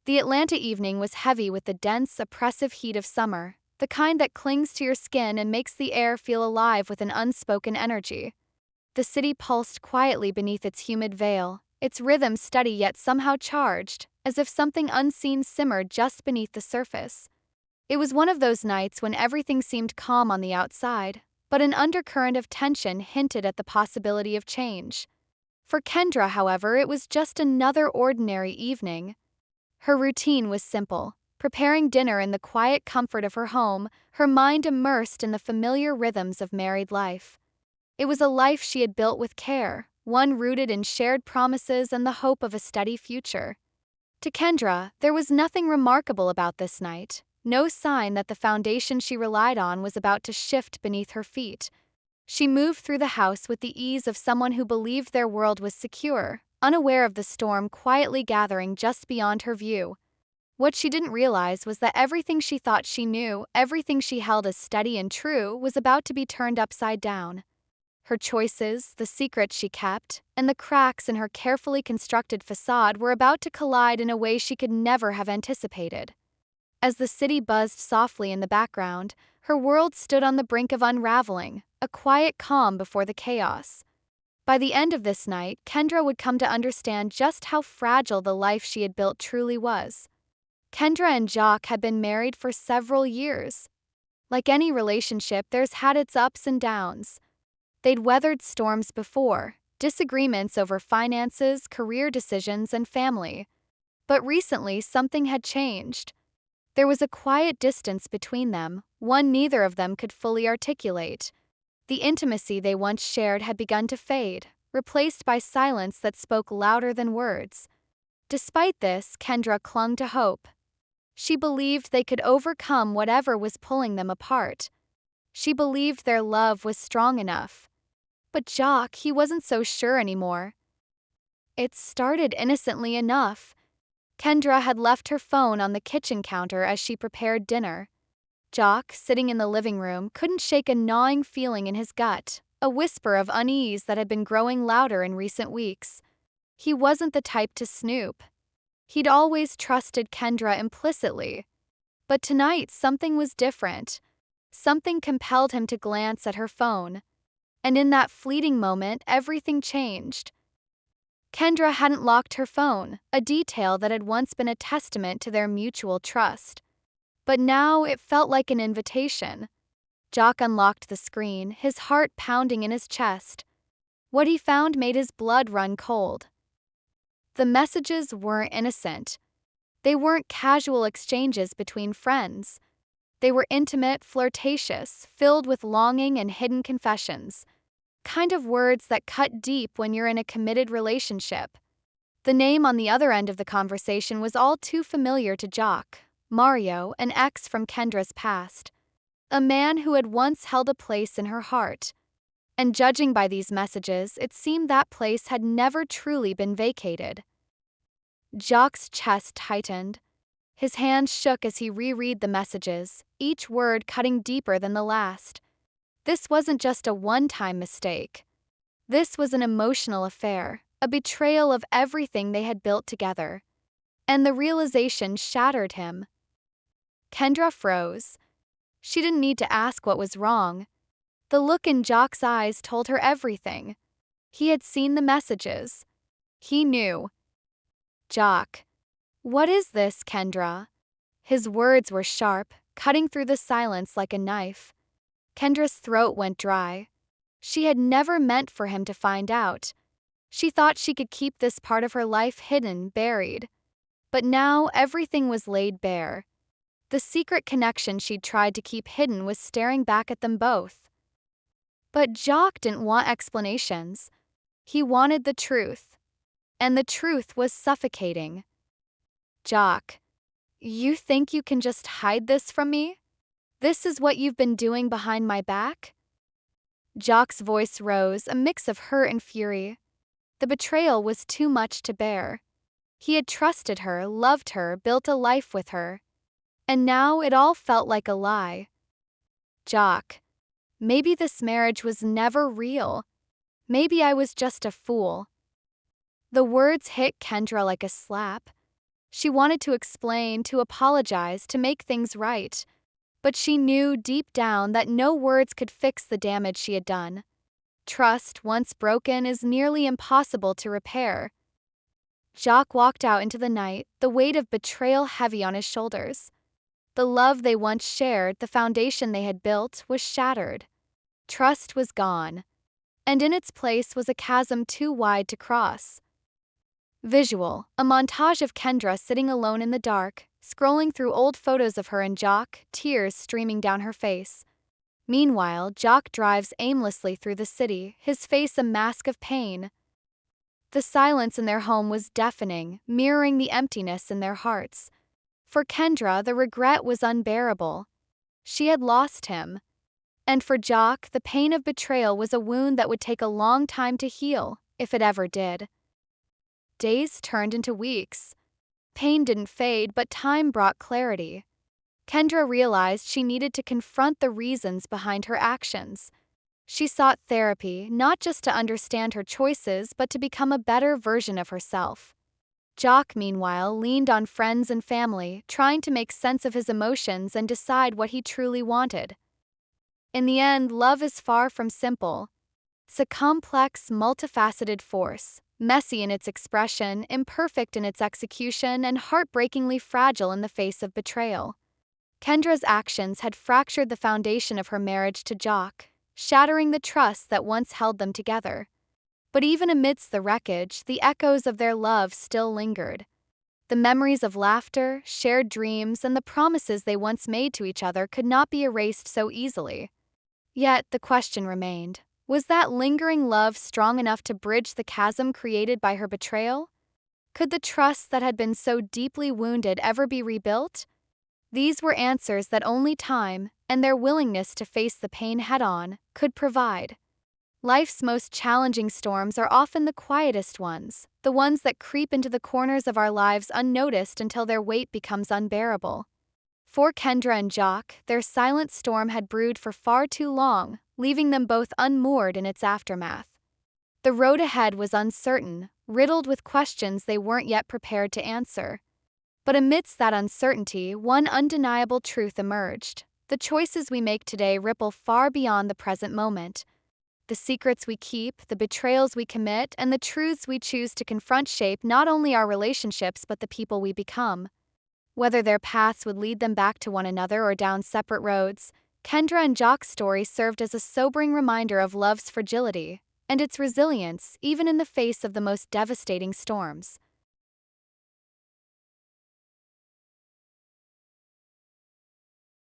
The Atlanta evening was heavy with the dense, oppressive heat of summer, the kind that clings to your skin and makes the air feel alive with an unspoken energy. The city pulsed quietly beneath its humid veil, its rhythm steady yet somehow charged, as if something unseen simmered just beneath the surface. It was one of those nights when everything seemed calm on the outside, but an undercurrent of tension hinted at the possibility of change. For Kendra, however, it was just another ordinary evening. Her routine was simple, preparing dinner in the quiet comfort of her home, her mind immersed in the familiar rhythms of married life. It was a life she had built with care, one rooted in shared promises and the hope of a steady future. To Kendra, there was nothing remarkable about this night, no sign that the foundation she relied on was about to shift beneath her feet. She moved through the house with the ease of someone who believed their world was secure, unaware of the storm quietly gathering just beyond her view. What she didn't realize was that everything she thought she knew, everything she held as steady and true, was about to be turned upside down. Her choices, the secrets she kept, and the cracks in her carefully constructed facade were about to collide in a way she could never have anticipated. As the city buzzed softly in the background, her world stood on the brink of unraveling, a quiet calm before the chaos. By the end of this night, Kendra would come to understand just how fragile the life she had built truly was. Kendra and Jock had been married for several years. Like any relationship, theirs had its ups and downs. They'd weathered storms before, disagreements over finances, career decisions, and family. But recently, something had changed. There was a quiet distance between them, one neither of them could fully articulate. The intimacy they once shared had begun to fade, replaced by silence that spoke louder than words. Despite this, Kendra clung to hope. She believed they could overcome whatever was pulling them apart. She believed their love was strong enough. But Jock, he wasn't so sure anymore. It started innocently enough. Kendra had left her phone on the kitchen counter as she prepared dinner. Jock, sitting in the living room, couldn't shake a gnawing feeling in his gut, a whisper of unease that had been growing louder in recent weeks. He wasn't the type to snoop. He'd always trusted Kendra implicitly. But tonight, something was different. Something compelled him to glance at her phone. And in that fleeting moment, everything changed. Kendra hadn't locked her phone, a detail that had once been a testament to their mutual trust. But now it felt like an invitation. Jock unlocked the screen, his heart pounding in his chest. What he found made his blood run cold. The messages weren't innocent. They weren't casual exchanges between friends. They were intimate, flirtatious, filled with longing and hidden confessions. Kind of words that cut deep when you're in a committed relationship. The name on the other end of the conversation was all too familiar to Jock, Mario, an ex from Kendra's past. A man who had once held a place in her heart. And judging by these messages, it seemed that place had never truly been vacated. Jock's chest tightened. His hands shook as he reread the messages, each word cutting deeper than the last. This wasn't just a one-time mistake. This was an emotional affair, a betrayal of everything they had built together. And the realization shattered him. Kendra froze. She didn't need to ask what was wrong. The look in Jock's eyes told her everything. He had seen the messages. He knew. Jock. What is this, Kendra? His words were sharp, cutting through the silence like a knife. Kendra's throat went dry. She had never meant for him to find out. She thought she could keep this part of her life hidden, buried. But now everything was laid bare. The secret connection she'd tried to keep hidden was staring back at them both. But Jock didn't want explanations. He wanted the truth. And the truth was suffocating. Jock, you think you can just hide this from me? This is what you've been doing behind my back? Jock's voice rose, a mix of hurt and fury. The betrayal was too much to bear. He had trusted her, loved her, built a life with her. And now it all felt like a lie. Jock, maybe this marriage was never real. Maybe I was just a fool. The words hit Kendra like a slap. She wanted to explain, to apologize, to make things right. But she knew deep down that no words could fix the damage she had done. Trust, once broken, is nearly impossible to repair. Jock walked out into the night, the weight of betrayal heavy on his shoulders. The love they once shared, the foundation they had built, was shattered. Trust was gone, and in its place was a chasm too wide to cross. Visual, a montage of Kendra sitting alone in the dark, scrolling through old photos of her and Jock, tears streaming down her face. Meanwhile, Jock drives aimlessly through the city, his face a mask of pain. The silence in their home was deafening, mirroring the emptiness in their hearts. For Kendra, the regret was unbearable. She had lost him. And for Jock, the pain of betrayal was a wound that would take a long time to heal, if it ever did. Days turned into weeks. Pain didn't fade, but time brought clarity. Kendra realized she needed to confront the reasons behind her actions. She sought therapy, not just to understand her choices, but to become a better version of herself. Jock, meanwhile, leaned on friends and family, trying to make sense of his emotions and decide what he truly wanted. In the end, love is far from simple. It's a complex, multifaceted force, messy in its expression, imperfect in its execution, and heartbreakingly fragile in the face of betrayal. Kendra's actions had fractured the foundation of her marriage to Jock, shattering the trust that once held them together. But even amidst the wreckage, the echoes of their love still lingered. The memories of laughter, shared dreams, and the promises they once made to each other could not be erased so easily. Yet the question remained, was that lingering love strong enough to bridge the chasm created by her betrayal? Could the trust that had been so deeply wounded ever be rebuilt? These were answers that only time, and their willingness to face the pain head-on, could provide. Life's most challenging storms are often the quietest ones, the ones that creep into the corners of our lives unnoticed until their weight becomes unbearable. For Kendra and Jock, their silent storm had brewed for far too long, leaving them both unmoored in its aftermath. The road ahead was uncertain, riddled with questions they weren't yet prepared to answer. But amidst that uncertainty, one undeniable truth emerged. The choices we make today ripple far beyond the present moment. The secrets we keep, the betrayals we commit, and the truths we choose to confront shape not only our relationships but the people we become. Whether their paths would lead them back to one another or down separate roads, Kendra and Jock's story served as a sobering reminder of love's fragility and its resilience even in the face of the most devastating storms.